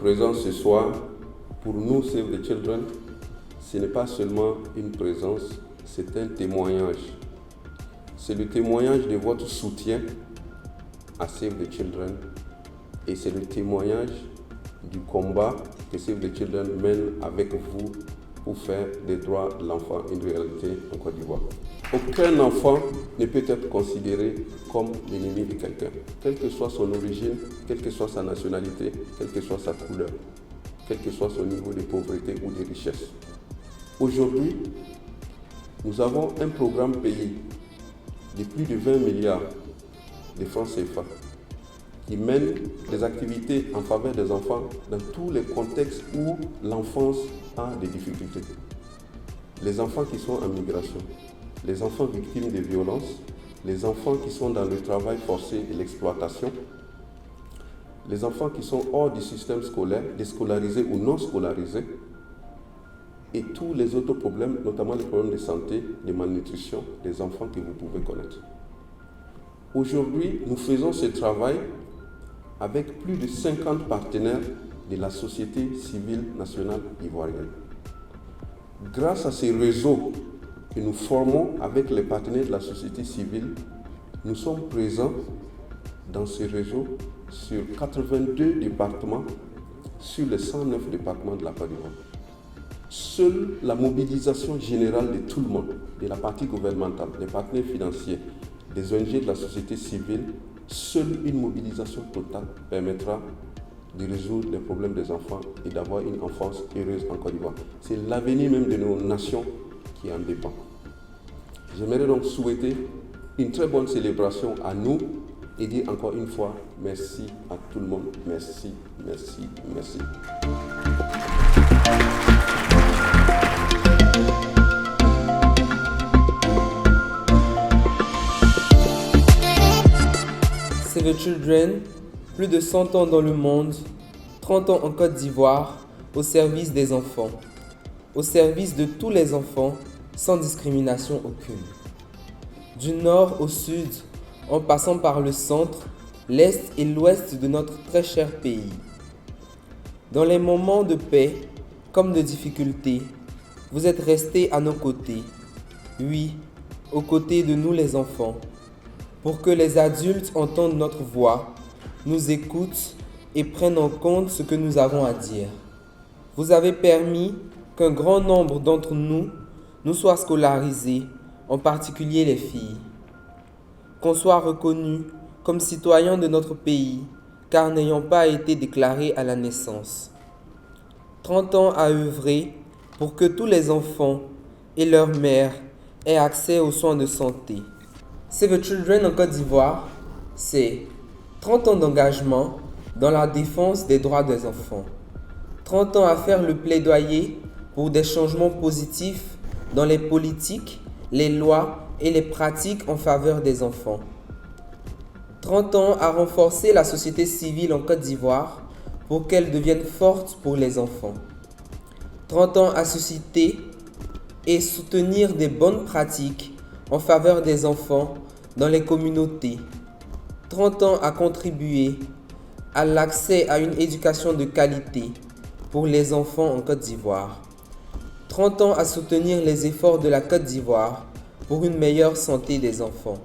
présence ce soir, pour nous, Save the Children, ce n'est pas seulement une présence, c'est un témoignage. C'est le témoignage de votre soutien à Save the Children et c'est le témoignage du combat que Save the Children mène avec vous pour faire des droits de l'enfant une réalité en Côte d'Ivoire. Aucun enfant ne peut être considéré comme l'ennemi de quelqu'un, quelle que soit son origine, quelle que soit sa nationalité, quelle que soit sa couleur, quel que soit son niveau de pauvreté ou de richesse. Aujourd'hui, nous avons un programme payé de plus de 20 milliards de francs CFA qui mène des activités en faveur des enfants dans tous les contextes où l'enfance a des difficultés. Les enfants qui sont en migration, les enfants victimes de violences, les enfants qui sont dans le travail forcé et l'exploitation, les enfants qui sont hors du système scolaire, déscolarisés ou non scolarisés, et tous les autres problèmes, notamment les problèmes de santé, de malnutrition des enfants que vous pouvez connaître. Aujourd'hui, nous faisons ce travail avec plus de 50 partenaires de la société civile nationale ivoirienne. Grâce à ces réseaux que nous formons avec les partenaires de la société civile, nous sommes présents dans ces réseaux sur 82 départements, sur les 109 départements de la Côte d'Ivoire. Seule la mobilisation générale de tout le monde, de la partie gouvernementale, des partenaires financiers, des ONG de la société civile, seule une mobilisation totale permettra de résoudre les problèmes des enfants et d'avoir une enfance heureuse en Côte d'Ivoire. C'est l'avenir même de nos nations qui en dépend. J'aimerais donc souhaiter une très bonne célébration à nous et dire encore une fois merci à tout le monde. Merci, merci, merci. Save the Children, plus de 100 ans dans le monde, 30 ans en Côte d'Ivoire, au service des enfants, au service de tous les enfants, sans discrimination aucune. Du nord au sud, en passant par le centre, l'est et l'ouest de notre très cher pays. Dans les moments de paix comme de difficulté, vous êtes restés à nos côtés, oui, aux côtés de nous les enfants, pour que les adultes entendent notre voix, nous écoutent et prennent en compte ce que nous avons à dire. Vous avez permis qu'un grand nombre d'entre nous soient scolarisés, en particulier les filles. Qu'on soit reconnus comme citoyens de notre pays, car n'ayant pas été déclarés à la naissance. 30 ans à œuvrer pour que tous les enfants et leurs mères aient accès aux soins de santé. Save the Children en Côte d'Ivoire, c'est 30 ans d'engagement dans la défense des droits des enfants. 30 ans à faire le plaidoyer pour des changements positifs dans les politiques, les lois et les pratiques en faveur des enfants. 30 ans à renforcer la société civile en Côte d'Ivoire pour qu'elle devienne forte pour les enfants. 30 ans à susciter et soutenir des bonnes pratiques en faveur des enfants dans les communautés. 30 ans à contribuer à l'accès à une éducation de qualité pour les enfants en Côte d'Ivoire. 30 ans à soutenir les efforts de la Côte d'Ivoire pour une meilleure santé des enfants.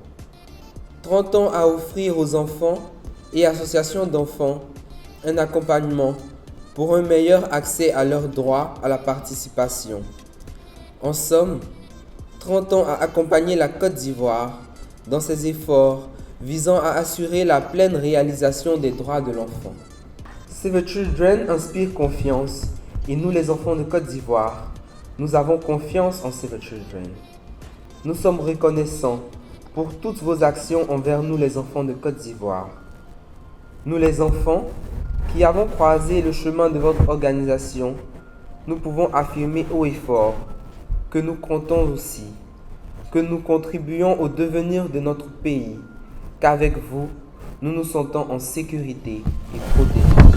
30 ans à offrir aux enfants et associations d'enfants un accompagnement pour un meilleur accès à leurs droits à la participation. En somme, 30 ans à accompagner la Côte d'Ivoire dans ses efforts visant à assurer la pleine réalisation des droits de l'enfant. Save the Children inspire confiance et nous les enfants de Côte d'Ivoire, nous avons confiance en Save the Children. Nous sommes reconnaissants pour toutes vos actions envers nous les enfants de Côte d'Ivoire. Nous les enfants qui avons croisé le chemin de votre organisation, nous pouvons affirmer haut et fort que nous comptons aussi, que nous contribuons au devenir de notre pays, qu'avec vous, nous nous sentons en sécurité et protégés.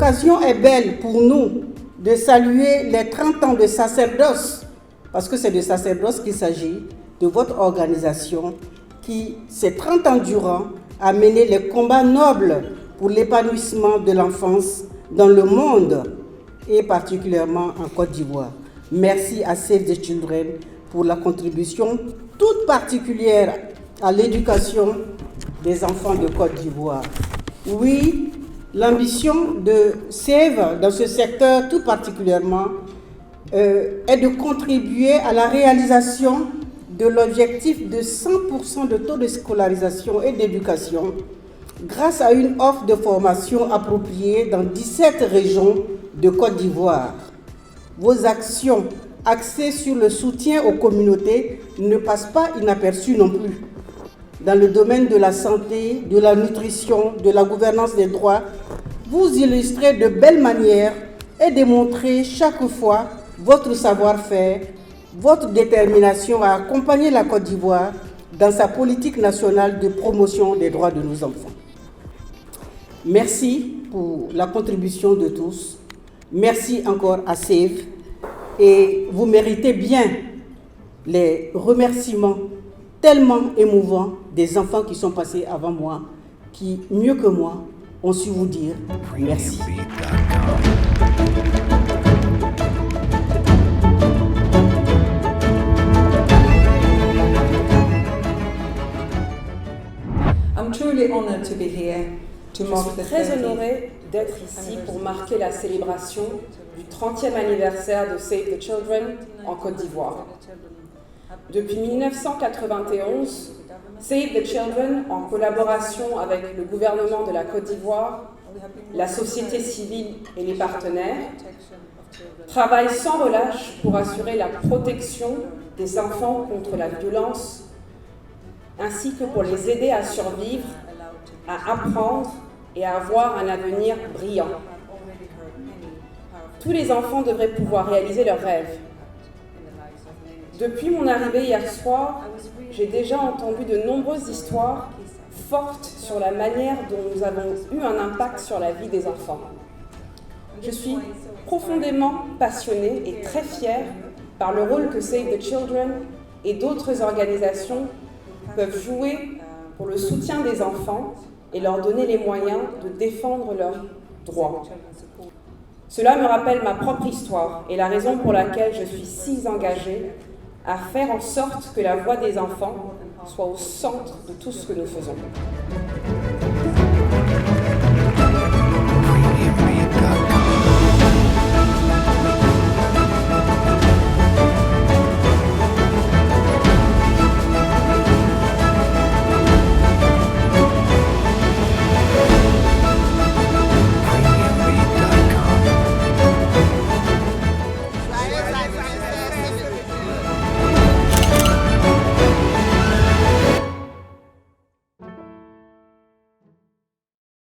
L'occasion est belle pour nous de saluer les 30 ans de sacerdoce, parce que c'est de sacerdoce qu'il s'agit, de votre organisation qui, ces 30 ans durant, a mené les combats nobles pour l'épanouissement de l'enfance dans le monde et particulièrement en Côte d'Ivoire. Merci à Save the Children pour la contribution toute particulière à l'éducation des enfants de Côte d'Ivoire. Oui, l'ambition de Save dans ce secteur tout particulièrement est de contribuer à la réalisation de l'objectif de 100% de taux de scolarisation et d'éducation grâce à une offre de formation appropriée dans 17 régions de Côte d'Ivoire. Vos actions axées sur le soutien aux communautés ne passent pas inaperçues non plus. Dans le domaine de la santé, de la nutrition, de la gouvernance des droits, vous illustrez de belles manières et démontrez chaque fois votre savoir-faire, votre détermination à accompagner la Côte d'Ivoire dans sa politique nationale de promotion des droits de nos enfants. Merci pour la contribution de tous. Merci encore à Save. Et vous méritez bien les remerciements tellement émouvants des enfants qui sont passés avant moi, qui, mieux que moi, ont su vous dire merci. I'm truly honored to be here to Je mark suis the très 30th honorée d'être ici pour marquer la célébration du 30e anniversaire de Save the Children en Côte d'Ivoire. Depuis 1991, Save the Children, en collaboration avec le gouvernement de la Côte d'Ivoire, la société civile et les partenaires, travaille sans relâche pour assurer la protection des enfants contre la violence, ainsi que pour les aider à survivre, à apprendre et à avoir un avenir brillant. Tous les enfants devraient pouvoir réaliser leurs rêves. Depuis mon arrivée hier soir, j'ai déjà entendu de nombreuses histoires fortes sur la manière dont nous avons eu un impact sur la vie des enfants. Je suis profondément passionnée et très fière par le rôle que Save the Children et d'autres organisations peuvent jouer pour le soutien des enfants et leur donner les moyens de défendre leurs droits. Cela me rappelle ma propre histoire et la raison pour laquelle je suis si engagée à faire en sorte que la voix des enfants soit au centre de tout ce que nous faisons.